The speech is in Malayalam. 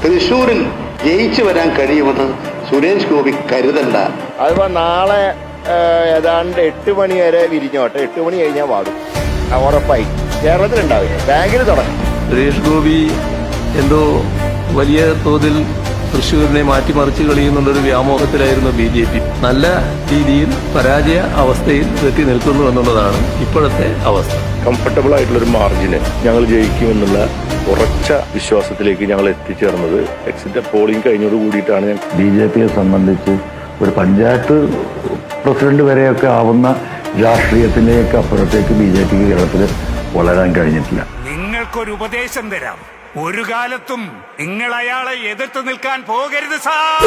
തൃശ്ശൂരിൽ ജയിച്ചു വരാൻ കഴിയുമെന്ന് സുരേഷ് ഗോപി കരുതണ്ട. അതിപ്പോ നാളെ ഏതാണ്ട് 8 മണി വരെ വിരിഞ്ഞോട്ടെ, 8 മണി കഴിഞ്ഞാൽ വാടും ഉറപ്പായി. കേരളത്തിലുണ്ടാവില്ല, ബാങ്കിൽ തുടങ്ങും. സുരേഷ് ഗോപി എന്തോ വലിയ തോതിൽ തൃശ്ശൂരിനെ മാറ്റിമറിച്ച് കളിയുന്നുള്ളൊരു വ്യാമോഹത്തിലായിരുന്നു BJP. നല്ല രീതിയിൽ പരാജയ അവസ്ഥയിൽ എത്തി നിൽക്കുന്നു എന്നുള്ളതാണ് ഇപ്പോഴത്തെ അവസ്ഥ. കംഫർട്ടബിൾ ആയിട്ടുള്ളൊരു മാർജിന് ഞങ്ങൾ ജയിക്കുമെന്നുള്ള ഉറച്ച വിശ്വാസത്തിലേക്ക് ഞങ്ങൾ എത്തിച്ചേർന്നത് എക്സിറ്റ് പോളിംഗ് കഴിഞ്ഞോട് കൂടിയിട്ടാണ്. BJPയെ സംബന്ധിച്ച് ഒരു പഞ്ചായത്ത് പ്രസിഡന്റ് വരെയൊക്കെ ആവുന്ന രാഷ്ട്രീയത്തിലേക്ക് അപ്പുറത്തേക്ക് BJPക്ക് കേരളത്തിൽ വളരാൻ കഴിഞ്ഞിട്ടില്ല. നിങ്ങൾക്കൊരു ഉപദേശം തരാം, ഒരു കാലത്തും നിങ്ങൾ അയാളെ എതിർത്ത് നിൽക്കാൻ പോകരുത് സാർ.